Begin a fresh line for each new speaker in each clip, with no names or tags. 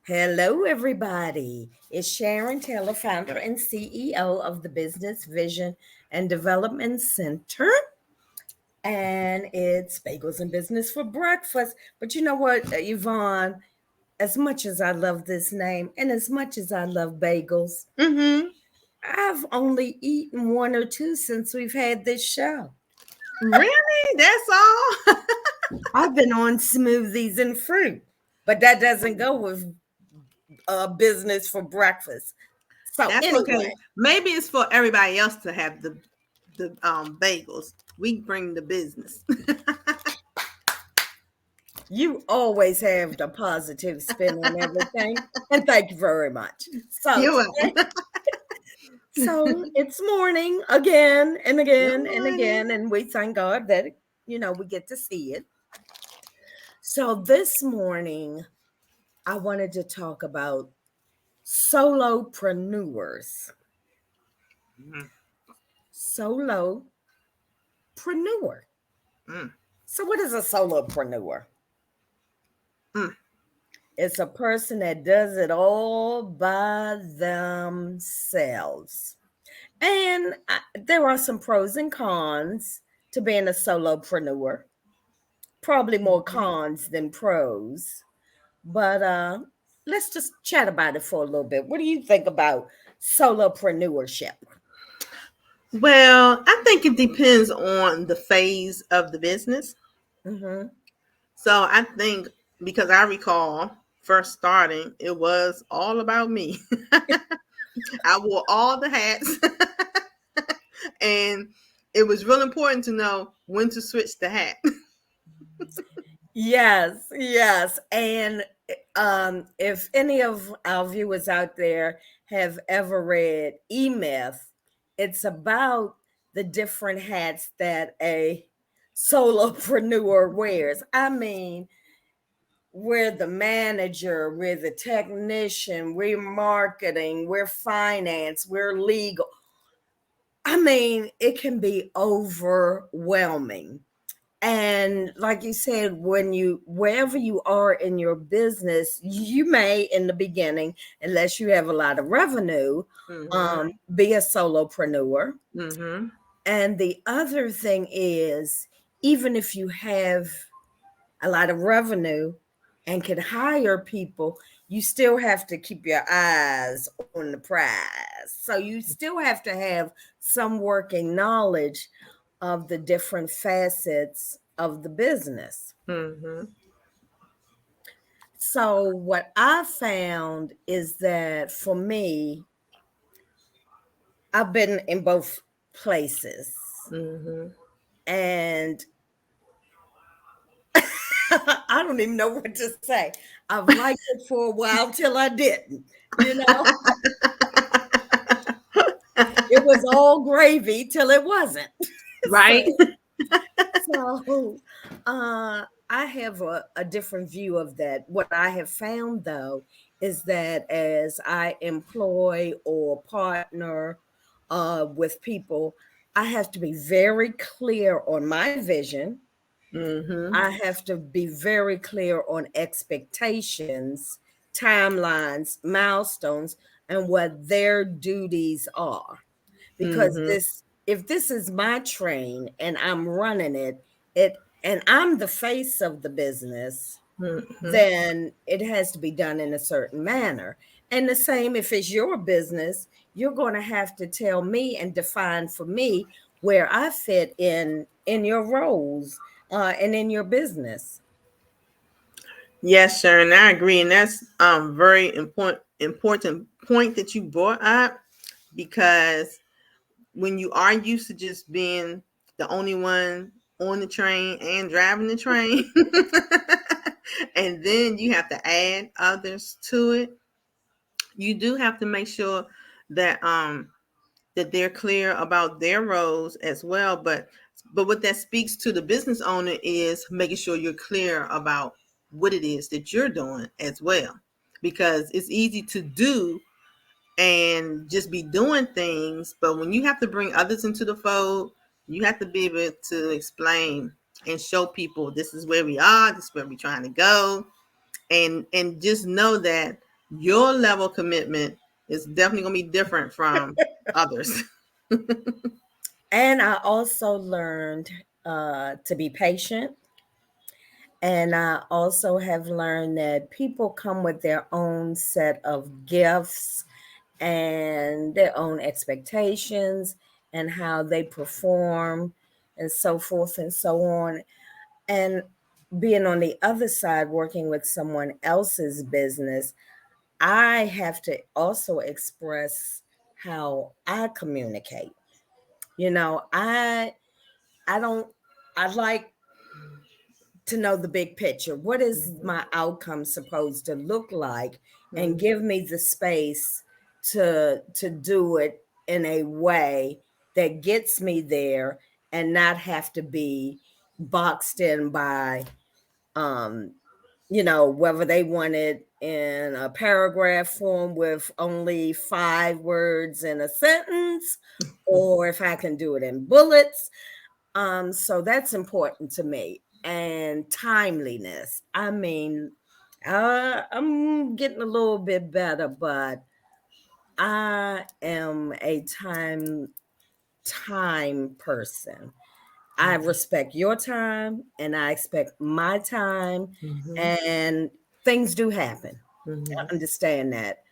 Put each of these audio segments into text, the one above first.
Hello, everybody. It's Sharon Taylor, founder and CEO of the Business Vision and Development Center. And it's Bagels and Business for breakfast. But you know what, Yvonne? As much as I love this name and as much as I love bagels,
Mm-hmm.
I've only eaten one or two since we've had this show.
Really? That's all?
I've been on smoothies and fruit, but that doesn't go with business for breakfast. So,
That's
anyway.
okay. Maybe it's for everybody else to have the bagels. We bring the business.
You always have the positive spin on everything. And thank you very much. So
You're
today,
welcome.
so it's morning again and
Good
again and
morning.
again. And we thank God that, we get to see it. So this morning, I wanted to talk about solopreneurs.
Mm,
Solopreneur.
mm,
So, what is a solopreneur?
mm.
It's a person that does it all by themselves. And there are some pros and cons to being a solopreneur. Probably more
Mhm.
cons than pros. But let's just chat about it for a little bit. What do you think about solopreneurship?
Well, I think it depends on the phase of the business.
Mm-hmm.
So I think because I recall first starting, it was all about me. I wore all the hats. And it was real important to know when to switch the hat.
Yes, yes. And if any of our viewers out there have ever read E Myth, it's about the different hats that a solopreneur wears. I mean, we're the manager, we're the technician, we're marketing, we're finance, we're legal. I mean, it can be overwhelming. And like you said, when you wherever you are in your business, you may in the beginning, unless you have a lot of revenue,
Mm-hmm.
be a solopreneur.
Mm-hmm.
And the other thing is, even if you have a lot of revenue and can hire people, you still have to keep your eyes on the prize. So you still have to have some working knowledge of the different facets of the business.
Mm-hmm.
So what I found is that for me, I've been in both places
Mm-hmm.
and I don't even know what to say. I've liked it for a while till I didn't. You know, it was all gravy till it wasn't.
Right?
So, I have a different view of that. What I have found though is that as I employ or partner with people, I have to be very clear on my vision.
Mm-hmm.
I have to be very clear on expectations, timelines, milestones, and what their duties are. Because
Mm-hmm.
this, if this is my train and I'm running it, and I'm the face of the business,
Mm-hmm.
then it has to be done in a certain manner. And the same if it's your business, you're going to have to tell me and define for me where I fit in your roles and in your business.
Yes, Sharon, I agree. And that's very important point that you brought up because when you are used to just being the only one on the train and driving the train, and then you have to add others to it, you do have to make sure that that they're clear about their roles as well. But what that speaks to the business owner is making sure you're clear about what it is that you're doing as well, because it's easy to do and just be doing things. But when you have to bring others into the fold, you have to be able to explain and show people this is where we are, this is where we're trying to go, and just know that. your level of commitment is definitely going to be different from others.
And I also learned to be patient. And I also have learned that people come with their own set of gifts and their own expectations and how they perform and so forth and so on. And being on the other side, working with someone else's business, I have to also express how I communicate. You know, I don't I like to know the big picture. What is
Mhm.
my outcome supposed to look like, and
Mhm.
give me the space to do it in a way that gets me there and not have to be boxed in by um whether they want it in a paragraph form with only 5 words in a sentence, or if I can do it in bullets. So that's important to me. And timeliness. I mean, I'm getting a little bit better, but I am a time person. I respect your time and I expect my time,
Mhm.
and things do happen.
Mhm.
I understand that.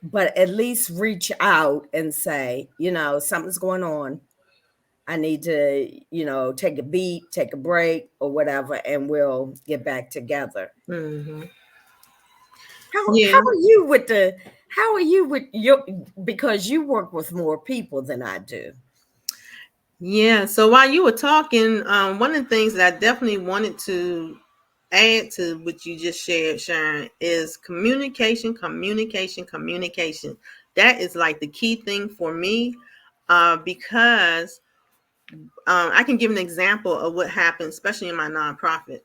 But at least reach out and say, something's going on. I need to, take a beat, take a break or whatever, and we'll get back together.
Mhm.
How
Yeah.
how are you with the how are you with your because you work with more people than I do.
Yeah. So while you were talking, one of the things that I definitely wanted to add to what you just shared, Sharon, is communication, communication, communication. That is like the key thing for me, because I can give an example of what happened, especially in my nonprofit.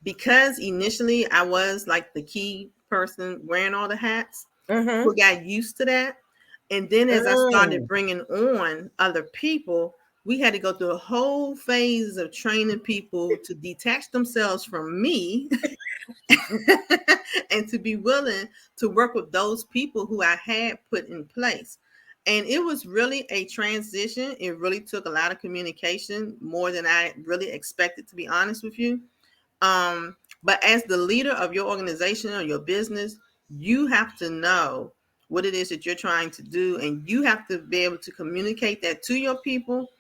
Because initially I was like the key person wearing all the hats,
Mm-hmm.
people got used to that. And then as I started
Mm.
bringing on other people, we had to go through a whole phase of training people to detach themselves from me and to be willing to work with those people who I had put in place. And it was really a transition. It really took a lot of communication, more than I really expected, to be honest with you. But as the leader of your organization or your business, you have to know what it is that you're trying to do, and you have to be able to communicate that to your people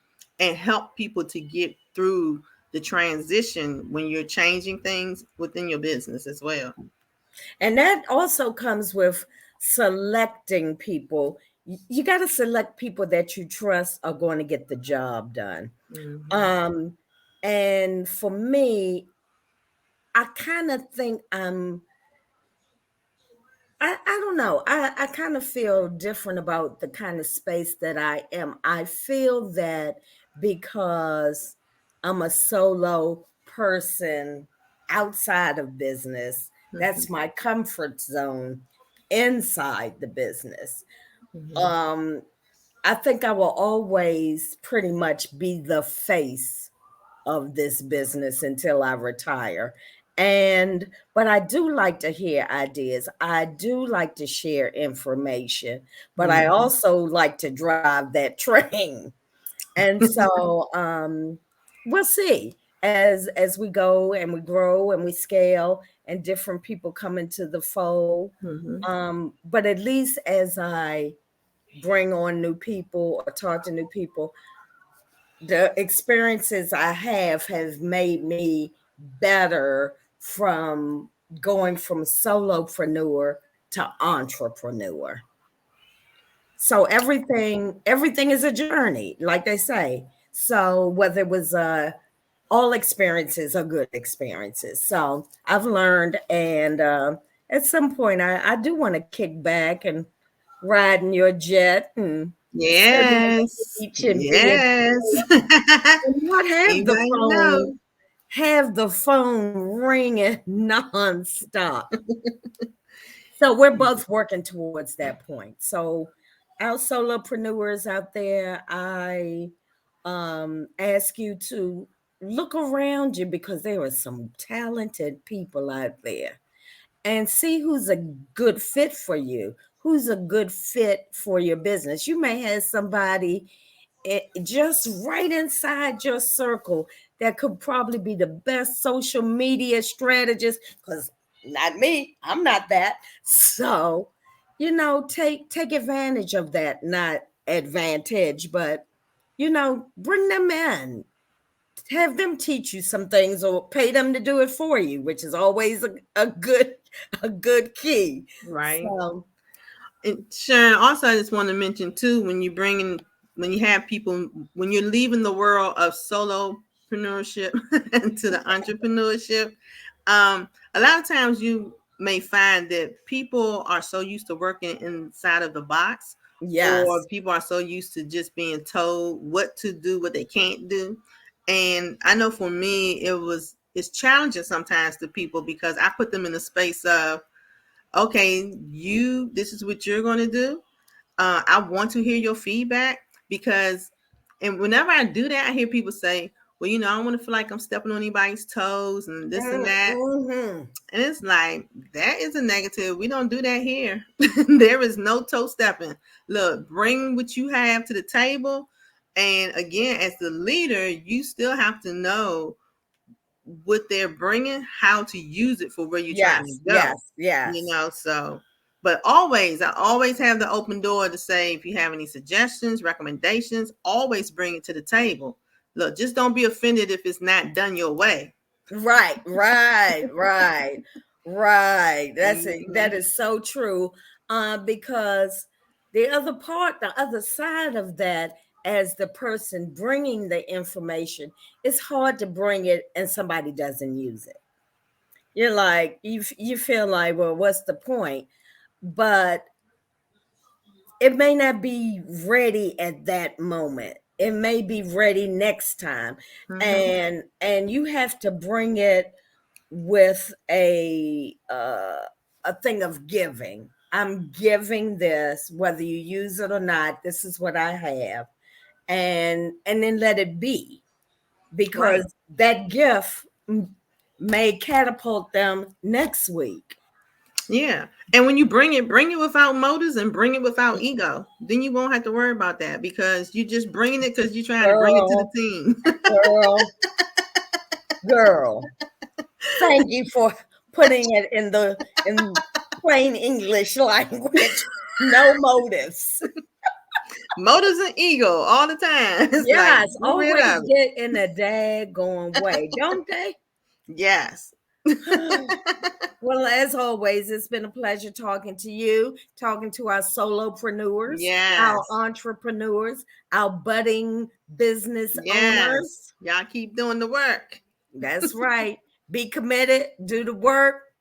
and help people to get through the transition when you're changing things within your business as well.
And that also comes with selecting people. You got to select people that you trust are going to get the job done.
Mm-hmm.
Um, and for me, I kind of think I don't know. I kind of feel different about the kind of space that I am. I feel that because I'm a solo person outside of business,
Mm-hmm.
that's my comfort zone inside the business.
Mm-hmm.
Um, I think I will always pretty much be the face of this business until I retire. And but I do like to hear ideas. I do like to share information, but I
Mm-hmm.
also like to drive that train. And so we'll see as we go and we grow and we scale and different people come into the fold.
Mm-hmm.
But at least as I bring on new people or talk to new people, the experiences I have made me better from going from solopreneur to entrepreneur. So everything is a journey, like they say. So whether it was all experiences are good experiences. So I've learned, and at some point I do want to kick back and ride in your jet and sit on the
Yes.
beach and be in
Yes.
and not
Anybody know?
have the phone ringing nonstop. So we're both working towards that point. So our solopreneurs out there, I ask you to look around you because there are some talented people out there. and see who's a good fit for you, who's a good fit for your business. You may have somebody just right inside your circle that could probably be the best social media strategist, because not me, I'm not that. So, take advantage of that, not advantage, but bring them in, have them teach you some things or pay them to do it for you, which is always a good key.
Right.
So
And Sharon, also, I just want to mention too, when you have people, when you're leaving the world of solopreneurship into the entrepreneurship, a lot of times you may find that people are so used to working inside of the box, or
yes.
people are so used to just being told what to do, what they can't do. And I know for me, it's challenging sometimes to people, because I put them in the space of, okay, this is what you're going to do. I want to hear your feedback, because, and whenever I do that, I hear people say, well, I don't want to feel like I'm stepping on anybody's toes and this and that.
Mm-hmm.
And it's like, that is a negative. We don't do that here. There is no toe stepping. Look, bring what you have to the table. And again, as the leader, you still have to know what they're bringing, how to use it for where you're trying to
Yes,
go.
yes, yes.
So, but I always have the open door to say, if you have any suggestions, recommendations, always bring it to the table. Look, just don't be offended if it's not done your way.
Right, right, right, right. That's it. That
Mhm.
is so true. Because the other side of that, as the person bringing the information, it's hard to bring it and somebody doesn't use it. You're like, you feel like, well, what's the point? But it may not be ready at that moment. It may be ready next time.
Mhm.
And you have to bring it with a thing of giving. I'm giving this, whether you use it or not. This is what I have, and then let it be,
Right.
because that gift may catapult them next week.
Yeah. And when you bring it without motives and bring it without ego. Then you won't have to worry about that, because you just bringing it because you're trying to bring it to the
Girl,
team.
girl, girl. Thank you for putting it in plain English language. No motives.
Motives and ego all the time. It's like,
Yes,
get rid
always
of it.
get in a daggone way, don't they?
Yes.
Well, as always, it's been a pleasure talking to you, talking to our solopreneurs, our
Yes.
entrepreneurs, our budding business
Yes.
owners.
Y'all keep doing the work.
That's right. Be committed, do the work,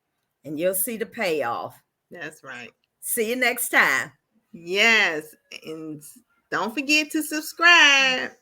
and you'll see the payoff.
That's right.
See you next time.
Yes. And don't forget to subscribe.